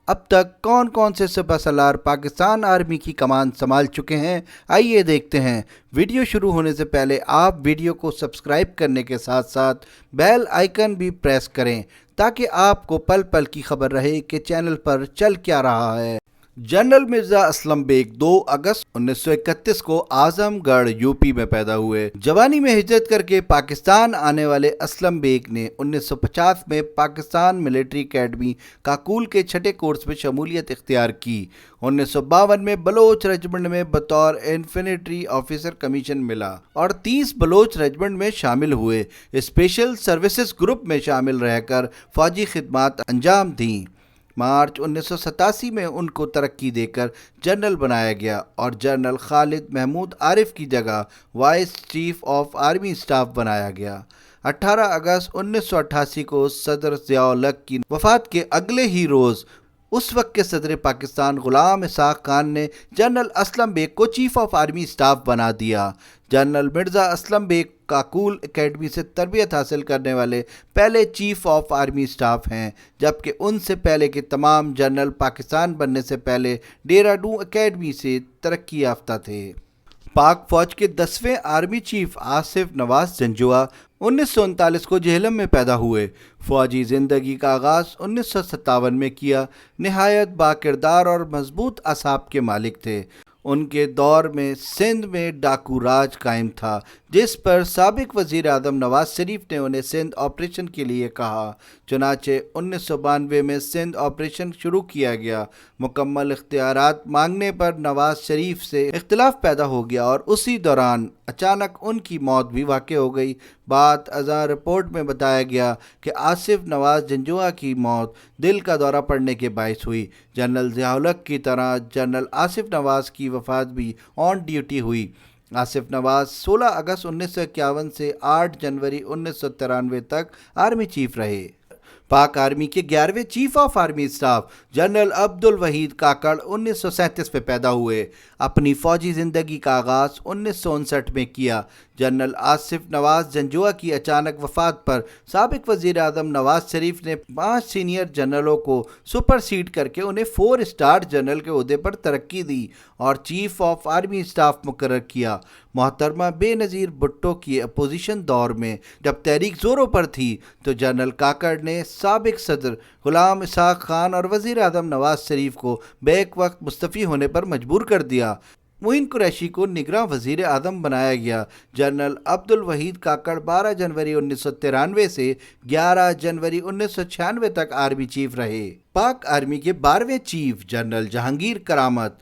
اب تک کون کون سے سپہ سالار پاکستان آرمی کی کمان سنبھال چکے ہیں، آئیے دیکھتے ہیں۔ ویڈیو شروع ہونے سے پہلے آپ ویڈیو کو سبسکرائب کرنے کے ساتھ ساتھ بیل آئیکن بھی پریس کریں تاکہ آپ کو پل پل کی خبر رہے کہ چینل پر چل کیا رہا ہے۔ جنرل مرزا اسلم بیگ 2 اگست 1931 کو اعظم گڑھ یوپی میں پیدا ہوئے۔ جوانی میں ہجرت کر کے پاکستان آنے والے اسلم بیگ نے 1950 میں پاکستان ملٹری اکیڈمی کاکول کے چھٹے کورس میں شمولیت اختیار کی۔ 1952 میں بلوچ ریجمنٹ میں بطور انفینٹری آفیسر کمیشن ملا اور 30 بلوچ ریجمنٹ میں شامل ہوئے۔ اسپیشل سروسز گروپ میں شامل رہ کر فوجی خدمات انجام دیں۔ مارچ 1987 میں ان کو ترقی دے کر جنرل بنایا گیا اور جنرل خالد محمود عارف کی جگہ vice chief of army staff بنایا گیا۔ 18 اگست 1988 کو صدر ضیاء الحق کی وفات کے اگلے ہی روز اس وقت کے صدر پاکستان غلام اسحاق خان نے جنرل اسلم بیگ کو چیف آف آرمی اسٹاف بنا دیا۔ جنرل مرزا اسلم بیگ کاکول اکیڈمی سے تربیت حاصل کرنے والے پہلے چیف آف آرمی اسٹاف ہیں، جبکہ ان سے پہلے کے تمام جنرل پاکستان بننے سے پہلے ڈیرہ ڈون اکیڈمی سے ترقی یافتہ تھے۔ پاک فوج کے 10ویں آرمی چیف آصف نواز جنجوعہ 1939 کو جہلم میں پیدا ہوئے۔ فوجی زندگی کا آغاز 1957 میں کیا۔ نہایت باکردار اور مضبوط اعصاب کے مالک تھے۔ ان کے دور میں سندھ میں ڈاکو راج قائم تھا، جس پر سابق وزیر اعظم نواز شریف نے انہیں سندھ آپریشن کے لیے کہا۔ چنانچہ 1992 میں سندھ آپریشن شروع کیا گیا۔ مکمل اختیارات مانگنے پر نواز شریف سے اختلاف پیدا ہو گیا اور اسی دوران اچانک ان کی موت بھی واقع ہو گئی۔ بعد ازاں رپورٹ میں بتایا گیا کہ آصف نواز جنجوعہ کی موت دل کا دورہ پڑنے کے باعث ہوئی۔ جنرل ضیاء الحق کی طرح جنرل آصف نواز کی وفات بھی آن ڈیوٹی ہوئی۔ آصف نواز 16 اگست 1951 سے 8 جنوری 1993 تک آرمی چیف رہے۔ پاک آرمی کے 11ویں chief of army staff general Abdul Waheed Kakar 1937 میں پیدا ہوئے۔ اپنی فوجی زندگی کا آغاز 1959 میں کیا۔ جنرل آصف نواز جنجوعہ کی اچانک وفات پر سابق وزیر اعظم نواز شریف نے 5 سینئر جنرلوں کو سپر سیڈ کر کے انہیں 4 اسٹار جنرل کے عہدے پر ترقی دی اور چیف آف آرمی اسٹاف مقرر کیا۔ محترمہ بے نظیر بھٹو کی اپوزیشن دور میں جب تحریک زوروں پر تھی تو جنرل کاکڑ نے سابق صدر غلام اسحاق خان اور وزیر اعظم نواز شریف کو بیک وقت مستعفی ہونے پر مجبور کر دیا۔ معین قریشی کو نگراں وزیر اعظم بنایا گیا۔ جنرل عبدالوحید کاکڑ 12 جنوری 1993 سے 11 جنوری 1996 تک آرمی چیف رہے۔ پاک آرمی کے 12ویں چیف جنرل جہانگیر کرامت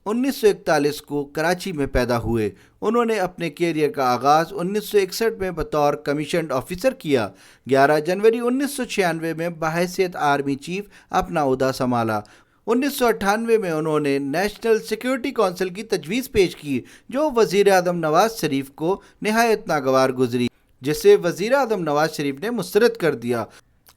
1941 کو کراچی میں پیدا ہوئے۔ انہوں نے اپنے کیریئر کا آغاز 1961 میں بطور کمیشنڈ آفیسر کیا۔ 11 جنوری 1996 میں بحیثیت آرمی چیف اپنا عہدہ سنبھالا۔ 1998 میں انہوں نے نیشنل سیکیورٹی کونسل کی تجویز پیش کی جو وزیر اعظم نواز شریف کو نہایت ناگوار گزری، جسے وزیر اعظم نواز شریف نے مسترد کر دیا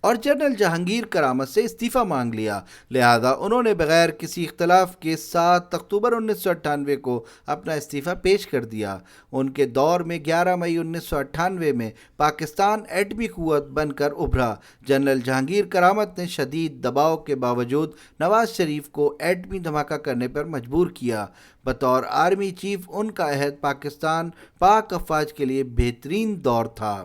اور جنرل جہانگیر کرامت سے استعفیٰ مانگ لیا۔ لہذا انہوں نے بغیر کسی اختلاف کے 7 اکتوبر 1998 کو اپنا استعفیٰ پیش کر دیا۔ ان کے دور میں 11 مئی 1998 میں پاکستان ایٹمی قوت بن کر ابھرا۔ جنرل جہانگیر کرامت نے شدید دباؤ کے باوجود نواز شریف کو ایٹمی دھماکہ کرنے پر مجبور کیا۔ بطور آرمی چیف ان کا عہد پاکستان پاک افواج کے لیے بہترین دور تھا۔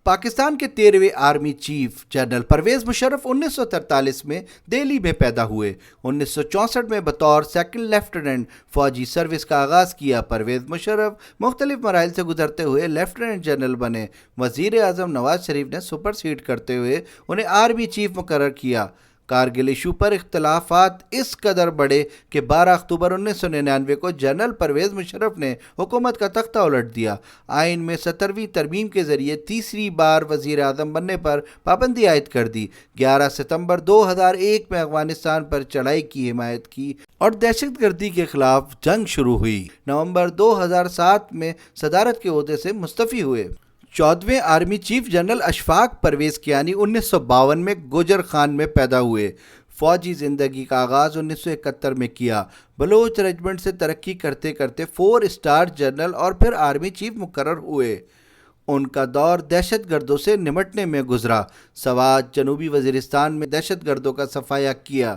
پاکستان کے 13ویں army chief general Pervez Musharraf 1943 میں دہلی میں پیدا ہوئے۔ 1964 میں بطور سیکنڈ لیفٹیننٹ فوجی سروس کا آغاز کیا۔ پرویز مشرف مختلف مراحل سے گزرتے ہوئے لیفٹیننٹ جنرل بنے۔ وزیر اعظم نواز شریف نے سپر سیڈ کرتے ہوئے انہیں آرمی چیف مقرر کیا۔ کارگل ایشو پر اختلافات اس قدر بڑھے کہ 12 اکتوبر 1999 کو جنرل پرویز مشرف نے حکومت کا تختہ الٹ دیا۔ آئین میں 17ویں ترمیم کے ذریعے تیسری بار وزیر اعظم بننے پر پابندی عائد کر دی۔ 11 ستمبر 2001 میں افغانستان پر چڑھائی کی حمایت کی اور دہشت گردی کے خلاف جنگ شروع ہوئی۔ نومبر 2007 میں صدارت کے عہدے سے مستعفی ہوئے۔ 14ویں army chief general Ashfaq Pervez Kayani 1952 میں گوجر خان میں پیدا ہوئے۔ فوجی زندگی کا آغاز 1971 میں کیا۔ بلوچ ریجمنٹ سے ترقی کرتے کرتے 4 اسٹار جنرل اور پھر آرمی چیف مقرر ہوئے۔ ان کا دور دہشت گردوں سے نمٹنے میں گزرا۔ سوات جنوبی وزیرستان میں دہشت گردوں کا صفایا کیا۔